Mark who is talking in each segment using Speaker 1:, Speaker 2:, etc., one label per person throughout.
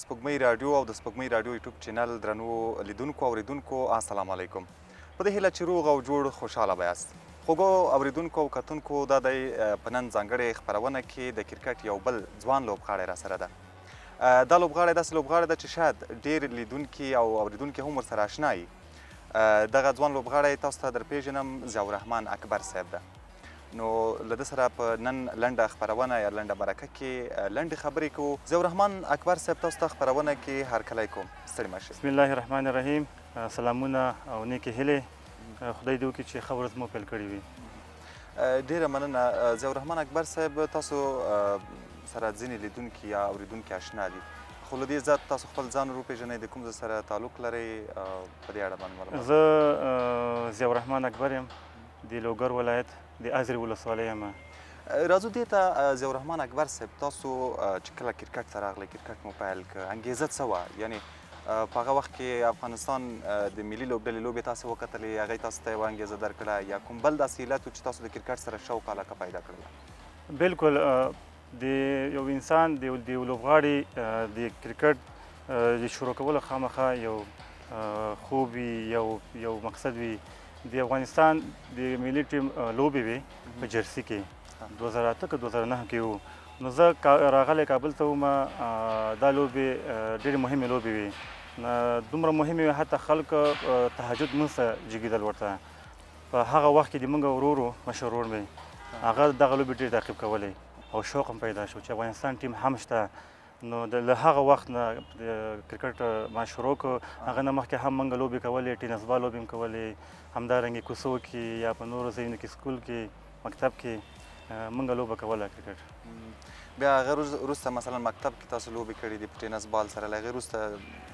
Speaker 1: سپوږمۍ راډیو او د سپوږمۍ راډیو یوټیوب چینل درنو لیدونکو اوریدونکو السلام علیکم. په دې هیله چې روغ او جوړ خوشحاله به یاست. خوږو اوریدونکو او کتونکو دا دی په نن ځانګړې خپرونه کې د کرکټ یو بل ځوان لوبغاړی راسره ده. دا لوبغاړی داسې لوبغاړی ده چې شاید ډېر لیدونکي او اوریدونکي هم ورسره اشنا یي. دغه ځوان لوبغاړی تاسو ته درپېژنم ضیاءالرحمن اکبر صاحب ده. نو له ده سره په نن لنډه خپرونه یا لنډه مرکه کې لنډې خبرې کوو. ضیاءالرحمن اکبر صاحب تاسو ته خپرونه کې هرکلی کوم. ستړي مه شئ.
Speaker 2: بسم الله الرحمن الرحیم. سلامونه او نیکې هیلې خدای دې وکړي چې ښه ورځ مو پیل کړې وي.
Speaker 1: ډېره مننه. ضیاءالرحمن اکبر صاحب تاسو سره ځینې لیدونکي یا اوریدونکي اشنا دي، خو له دې ذات تاسو خپل ځان وپېژنئ، د کوم ځای سره تعلق لرئ، په دې اړه باندې معلومات.
Speaker 2: زه ضیاءالرحمن اکبر یم، د لوګر ولایت د ازرې ولسوالۍ یم.
Speaker 1: راځو دې ته. ضیاءالرحمن اکبر صاحب تاسو چې کله کرکټ ته راغلی، کرکټ مو پیل کړ، انګېزه څه وه؟ یعنې په هغه وخت کې افغانستان د ملي لوبډلې لوبې تاسې وکتلې، هغې تاسو ته یوه انګېزه درکړه، یا کوم بل داسې علت و چې تاسو د کرکټ سره شوق علاقه پیدا کړله؟
Speaker 2: بالکل د یو انسان د یو لوبغاړي د کرکټ د شروع کولو خامخا یو خوب وي، یو مقصد وي. د افغانستان د ملي ټیم لوبې وې په جرسي کې 2008 که 2009 کې وو. نو زه راغلی کابل ته وم. دا لوبې ډېرې مهمې لوبې وې، دومره مهمې وې حتی خلک تهجد لمونځ ته جګېدل ورته. په هغه وخت کې د موږ ورور مشر ورور مې هغه دغه لوبې ډېر تعقیب کولی او شوق هم پیدا شو چې افغانستان ټیم هم شته. نو له هغه وخت نه کرکټ ما شروع کړ. هغه نه مخکې هم موږ لوبې کولې، ټینس بال لوبې هم کولې، همدارنګې کوڅو کې یا په نورو ځایونو کې سکول کې مکتب کې موږ لوبه کوله کرکټ.
Speaker 1: بیا هغه وروسته مثلا مکتب کې تاسو لوبې کړي دي په ټینس بال سره، له هغې وروسته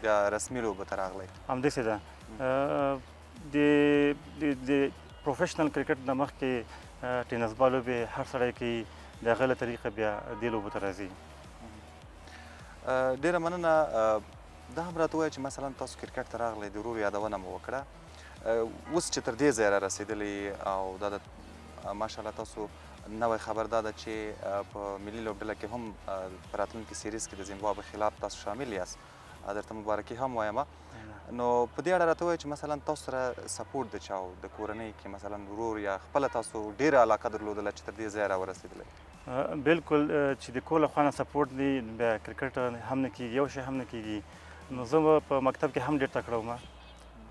Speaker 1: بیا رسمي لوبو ته راغلی؟
Speaker 2: همداسې ده. د پروفیشنل کرکټ نه مخکې ټینس بال لوبې هر سړی کوي، د هغه له طریقه بیا دې لوبو ته راځي.
Speaker 1: ډېره مننه. دا هم راته ووایه چې مثلا تاسو کرکټ ته راغلی، د ورور یادونه مو وکړه، اوس چې تر دې ځایه را رسېدلي او دا د ماشاءالله تاسو نوی خبر دا ده چې په ملي لوبډله کې هم په راتلونکي سیریز کې د زیمبابوې خلاف تاسو شامل یاست، درته مبارکي هم وایم. نو په دې اړه راته ووایه چې مثلا تاسو سره سپورټ د چا و د کورنۍ کې، مثلا ورور یا خپله تاسو ډېره علاقه درلودله چې تر دې ځایه را ورسېدلی؟
Speaker 2: بالکل چې د کور له خوا نه سپورټ دی، بیا کرکټ هم نه کېږي، یو شی هم نه کېږي. نو زه په مکتب کې هم ډېر تکړه وم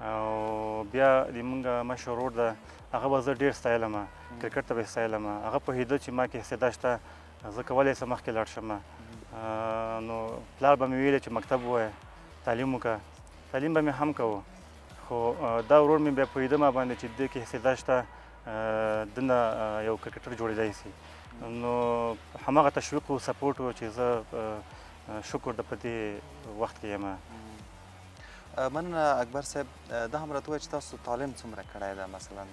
Speaker 2: او بیا د مونږ مشر ورور ده، هغه به زه ډېر ستایلم، کرکټ ته به یې ستایلم. هغه پوهېده چې ما کې استعداد شته، زه کولی شم مخکې لاړ شم. نو پلار به مې ویلی چې مکتب ووایه، تعلیم وکړه. تعلیم به مې هم کوو، خو دا ورور مې بیا پوهېده ما باندې چې دې کې استعداد شته، دنه یو کرکټر جوړېدی سي. نو هماغه تشویق و سپورټ و چې زه شکر د په دې وخت کې یم.
Speaker 1: مننه اکبر صاحب. دا هم راته ووایه چې تاسو تعلیم څومره کړی ده؟ مثلا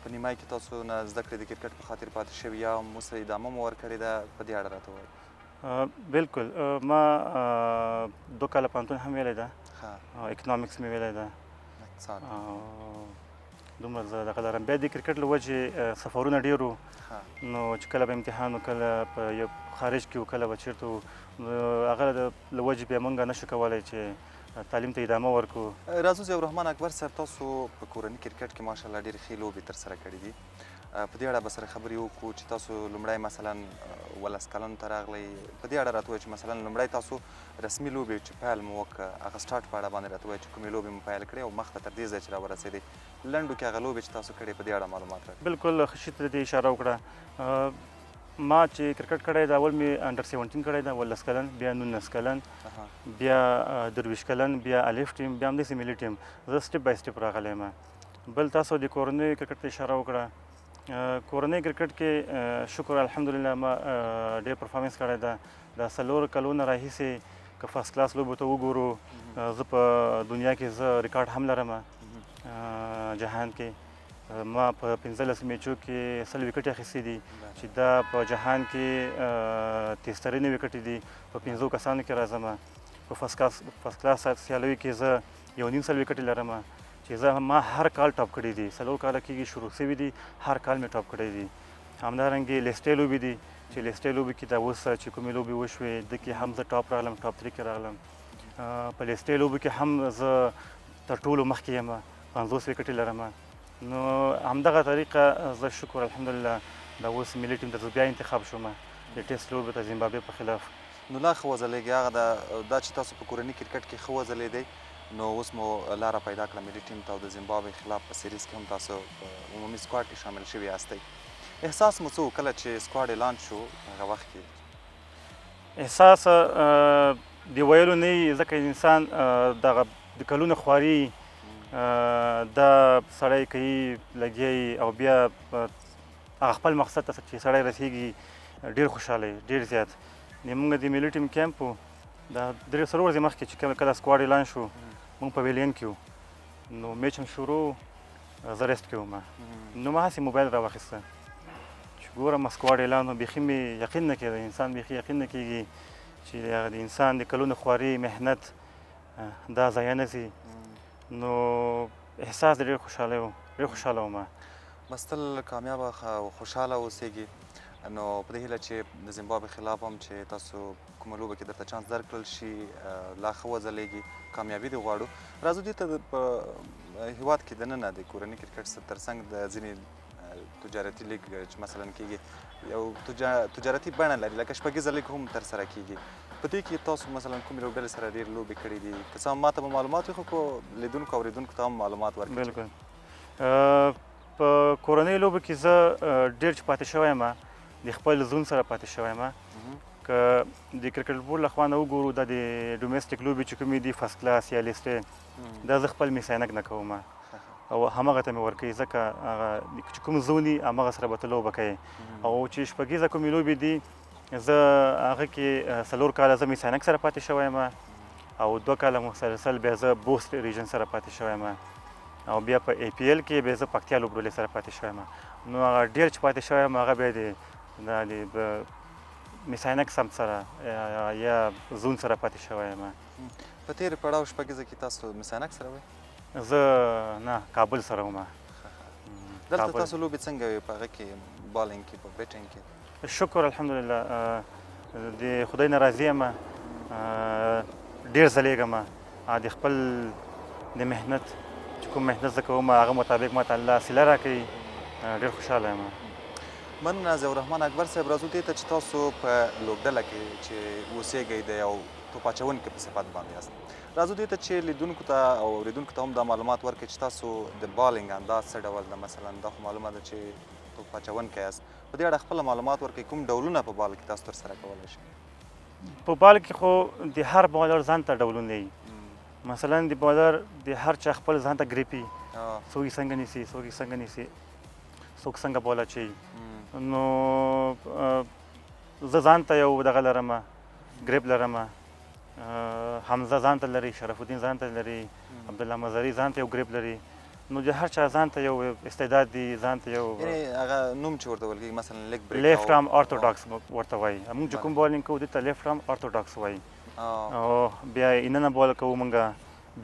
Speaker 1: په نیمایي کې تاسو نه زده کړې د کرکټ په خاطر پاتې شوي یا هم اوس ادامه مو ورکړې ده؟ په دې اړه راته ووایه.
Speaker 2: بالکل ما 2 کاله پوهنتون هم ویلی ده، اکنامکس مې ویلی ده، دومره زه دغه لرم. بیا د کرکټ له وجې سفرونه ډېر وو، نو چې کله به امتحان و، کله په یو خارج کې و، کله به چېرته و، نو هغه له وجې بیا موږ نشو کولی چې تعلیم ته ادامه ورکړو.
Speaker 1: راځو ضیاءالرحمن اکبر صاحب، تاسو په کورني کرکټ کې ماشاءالله ډېرې ښې لوبې ترسره کړي دي. په دې اړه به سره خبرې وکړو چې تاسو لومړی مثلا 11 کلنو ته راغلی. په دې اړه راته ووایه چې مثلا لومړی تاسو رسمي لوبې چې پیل مو وکړه، هغه سټارټ په اړه باندې راته ووایه چې کومې لوبې مو پیل کړې او مخته تر دې ځایه چې را ورسېدئ، لنډو کې هغه لوبې چې تاسو کړې په دې اړه معلومات راکړئ.
Speaker 2: بالکل ښه شي ته دې اشاره وکړه. ما چې کرکټ کړی ده، اول مې انډر 17 کړی ده، 11 کلن، بیا 19 کلن، بیا 23 کلن، بیا الف ټیم، بیا همداسې ملي ټیم. زه سټپ بای سټپ راغلی یم. بل تاسو د کورنۍ کرکټ ته اشاره وکړه. کورنۍ کرکټ کې شکر الحمدلله ما ډېر پرفارمنس کړی ده. دا 4 کلونه راهیسې که فرست کلاس لوبو ته وګورو، زه په دنیا کې زه ریکارډ هم لرم جهان کې. ما په 15 میچو کې 100 وکټې اخیستې دي، چې دا په جهان کې 13 وکټې دي. په 15 کسانو کې راځم. په فرست کلاس سیالیو کې زه 1.5 وکټې لرم، چې زه ما هر کال ټاپ کړي دي. 4 کاله کېږي شروع شوي دي، هر کال مې ټاپ کړی دي. همدارنګې لیسټې لوبې دي، چې لیسټۍ لوبې کې دا اوس چې کومې لوبې وشوې د کې هم زه ټاپ راغلم ټاپ 3 کې راغلم په لیسټۍ لوبو کې هم زه تر ټولو مخکې یم 50 وکټې لرم نو همدغه طریقه زه شکر الحمدلله دا اوس ملي ټیم ته زه بیا انتخاب شوم د ټیسټ لوبې ته زیمبابوې په خلاف
Speaker 1: نو لا ښه وځلېږي هغه دا چې تاسو په کورني کرکټ کې ښه وځلېدئ نو اوس مو لاره پیدا کړه ملي ټیم ته او د زیمبابوې خلاف په سیریز کې هم تاسو په عمومي سکواډ کې شامل شوي یاستئ احساس مو څه و کله چې سکواډ اعلان شو هغه وخت کې
Speaker 2: احساس د ویلو نه وي ځکه انسان دغه د کلونو خواري دا سړی کوي لګیا او بیا هغه خپل مقصد ته چې سړی رسیږي ډېر خوشحاله ډېر زیات موږ د ملي ټیم کیمپ و دا درې څلور ورځې مخکې چې کله سکواډ اعلان شو موږ په ویلین کې وو نو میچ هم شروع زه ریسټ کې وم نو ما هسې موبایل راواخیسته چې ګورم سکواډ اعلان و بیخي مې یقین نه کېده انسان بیخي یقین نه کېږي چې د انسان د کلونو خواري محنت دا ضایع نه ځي نو احساس ډېر خوشحاله و ډېر خوشحاله وم
Speaker 1: بس تل کامیابه او خوشحاله اوسېږي نو په دې هیله چې د زیمبابوې خلاف هم چې تاسو کومه لوبه کې درته چانس درکړل شي لا ښه وځلېږي کامیابي دې غواړو راځو دې ته په هېواد کې دننه د کورني کرکټ ترڅنګ د ځینې تجارتي لیګ چې مثلا کېږي یو تجارتي بڼه لري لکه شپږیزه لیګ هم ترسره کېږي په دې کې تاسو مثلا کومې لوبډلې سره ډېرې لوبې کړې دي که څه هم ماته به معلومات وي خو لیدونکو اورېدونکو ته هم معلومات ورکړي
Speaker 2: بلکل په کورنیو لوبو کې زه ډېر چې پاتې شوی یم د خپل زون سره پاتې شوی یم که د کرکټ بورډ له خوا نه وګورو دا د ډومېسټک لوبې چې کومې دي فرست کلاس یا لیسټې دا زه خپل میساینک نه کوم او همغه ته مې ورکوي ځکه هغه چې کوم زون دي همغه سره به ته لوبه کوې او چې شپږیزه کومې لوبې دي زه هغه کې 4 کاله زه میساینک سره پاتې شوی یم او 2 کاله مسلسل بیا زه بوست ریجن سره پاتې شوی یم او بیا په ای پی ایل کې بیا زه پکتیا لوبډلې سره پاتې شوی یم نو هغه ډېر چې پاتې شوی یم هغه بیا د میساینک سمت سره یا زون سره پاتې شوی یم
Speaker 1: په تېر پړاو شپږیزه کې تاسو میساینک سره وئ
Speaker 2: زه نه کابل سره وم
Speaker 1: دلته تاسو لوبې څنګه وې په هغه کې بالینګ کې په بیټینګ کې
Speaker 2: شکر الحمدلله د خدای نه راضي یم ډېر ځلېږم د خپل د محنت چې کوم محنت زه کوم هغه مطابق ماته الله صله راکوي ډېر خوشحاله یم
Speaker 1: مننه ضیاءالرحمن اکبر صاحب راځو دې ته چې تاسو په لوبډله کې چې اوسېږئ د یو توپ اچوونکي په صفت باندې یاست راځو دې ته چې لیدونکو ته او اورېدونکو ته هم دا معلومات ورکړئ چې تاسو د بالینګ انداز څه ډول ده مثلا دا خو معلومه ده چې توپ اچوونکی یاست په دې اړه خپله معلومات ورکړئ کوم ډولونه په بال کې تاسو ترسره کولی شئ
Speaker 2: په بال کې خو د هر بالر ځان ته ډولونه وي مثلا د بالر د هر چا خپل ځان ته ګریپ وي څوک یې څنګه نیسي څوک یې څنګه نیسي څوک څنګه بال اچوي نو زه ځان ته یو دغه لرم ګریپ لرم حمزه ځان ته لري شرف الدین ځان ته لري عبدالله مزري ځان ته یو ګریپ لري نو د هر چا ځان ته یو استعداد دی ځان ته یو
Speaker 1: یعنې هغه نوم چې ورته ویل کېږي مثلا لیګ بریک
Speaker 2: لیفټ آرم اورتوډاکس ورته وایي موږ چې کوم بالینګ کوو دې ته لیفټ آرم اورتوډاکس وایي او بیا اننه بال کوو موږ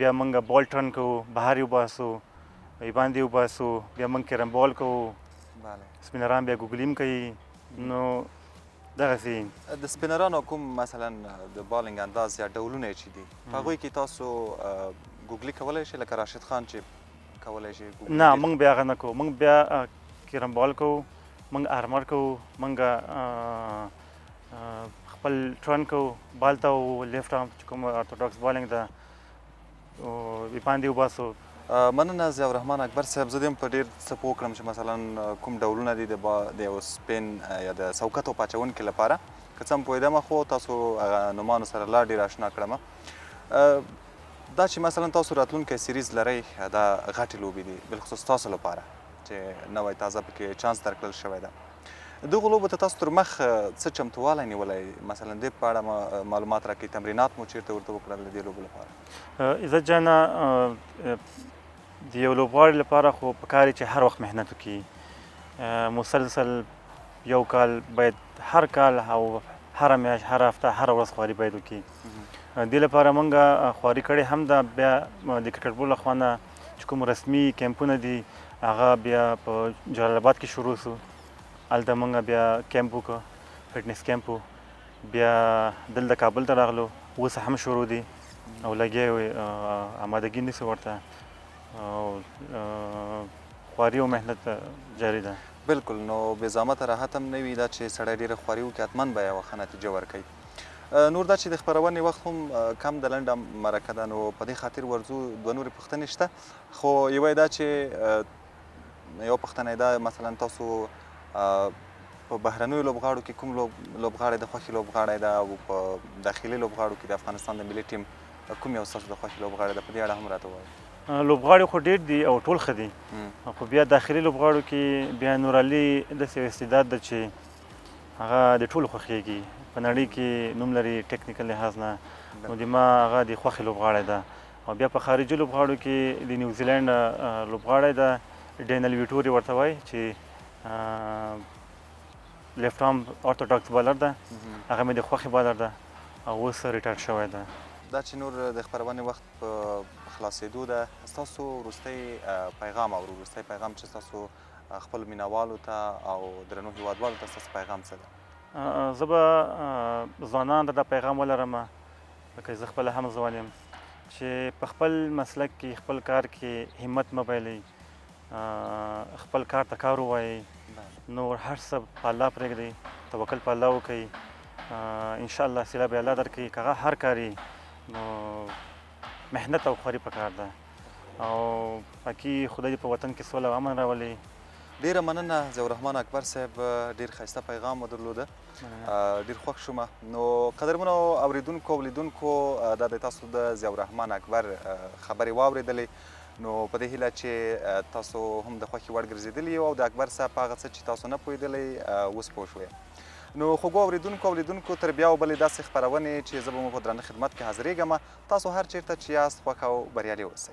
Speaker 2: بیا موږ بال ټرن کوو بهر یې وباسو باندې وباسو بیا موږ کیرم بال کوو سپینران بیا ګوګلیم کوي نو دغسې
Speaker 1: د سپینرانو کوم مثلا د بالینګ انداز یا ډولونه چې دي په هغوی کې تاسو ګوګلي کولی شئ لکه راشد خان چې کولی شي
Speaker 2: نه موږ بیا هغه نه کوو موږ بیا کیرم بال کوو موږ ارمر کوو موږ خپل ټرن کوو بال ته لیفټ آرم چې کوم اورتوډاکس بالینګ ده باندې وباسو
Speaker 1: مننه ضیاءالرحمن اکبر صاحب زه دې هم په ډېر څه پوه کړم چې مثلا کوم ډولونه دي د یو سپین یا د څوکه توپ اچوونکي لپاره که څه هم پوهېدمه خو تاسو هغه نومانو سره لا ډېر اشنا کړم دا چې مثلا تاسو راتلونکی سیریز لرئ دا غټې لوبې دي بالخصوص تاسو لپاره چې نوی تازه پکې چانس درکړل شوی ده دغو لوبو ته تاسو تر مخ څه چمتووالی نیولی مثلا دې په اړه معلومات راکړئ تمرینات مو چیرته ورته وکړل د دې لوبو لپاره
Speaker 2: عزت جانه د یو لوبغاړي لپاره خو پکار چې هر وخت محنت وکړي مسلسل یو کال باید هر کال او هره میاشت هر هفته هر ورځ خواري باید وکړي دې لپاره موږ خواري کړې هم ده بیا د کرکټ بورډ له خوا نه چې کوم رسمي کیمپونه دي هغه بیا په جلال آباد کې شروع سو هلته موږ بیا کیمپ وکړو فټنس کیمپ و بیا دلته کابل ته راغلو اوس هم شروع دي او لګیا یو آمادګي نیسو ورته او خواري او محنت جاري ده.
Speaker 1: بالکل نو بې زحمته راحت هم نه وي دا چې سړی ډېره خواري وکړي حتما به یوه ښه نتیجه ورکوي. نور دا چې د خپرونې وخت هم کم د لنډه مرکه ده نو په دې خاطر ورځو دوه نورې پوښتنې شته خو یوه یې دا چې یوه پوښتنه یې دا مثلا تاسو په بهرنیو لوبغاړو کې کوم لوبغاړی د خوښې لوبغاړی ده او په داخلي لوبغاړو کې د افغانستان د ملي ټیم کوم یو ستاسو د خوښې لوبغاړی ده په دې اړه هم راته ووایئ.
Speaker 2: لوبغاړي خو ډېر دي او ټول ښه دي خو بیا داخلي لوبغاړو کې بیا نورعلي داسې یو استعداد ده چې هغه د ټولو خوښېږي په نړۍ کې نوم لري ټیکنیکل لحاظ نه نو د ما هغه د خوښې لوبغاړی ده. او بیا په خارجي لوبغاړو کې د نیوزیلینډ لوبغاړی ده ډینل ویټوري ورته وایي چې لیفټ آرم ارتوډاکس بالر ده هغه مې د خوښې بالر ده او اوس ریټایر شوی ده.
Speaker 1: دا چې نور د خپرونې وخت په خلاصېدو ده ستاسو وروستی پیغام او وروستی پیغام چې ستاسو خپلو مینهوالو ته او درنو هیوادوالو ته ستاسو پیغام څه ده؟
Speaker 2: زه به ځوانانو ته دا پیغام ولرم لکه زه خپله هم ځوان یم چې په خپل مسلک کې خپل کار کې همت مه بایلئ خپل کار ته کار ووایئ نور هر څه په الله پرېږدئ توکل په الله وکړئ انشاءالله سیله به الله درکړي که هغه هر کار نو محنت او خواري پکار ده او باقي خدای دې په وطن کې سوله او امن راولي.
Speaker 1: ډیره مننه ضیاءالرحمن اکبر صاحب ډیر ښایسته پیغام مو درلوده ډیر خوښ شوم. نو قدرمنو اوریدونکو او لیدونکو دا د تاسو د ضیاءالرحمن اکبر خبرې واورېدلې نو په دې هیله چې تاسو هم د خوښې وړ ګرځېدلي او د اکبر صاحب په هغه څه چې تاسو نه پوهېدلی اوس پوه شوئ. نو خوږو اوریدونکو او لیدونکو تر بیا او بلې داسې خپرونې چې زه به مو په درانه خدمت کې حاضرېږم تاسو هر چیرته چې یاست خوښ او بریالي اوسئ.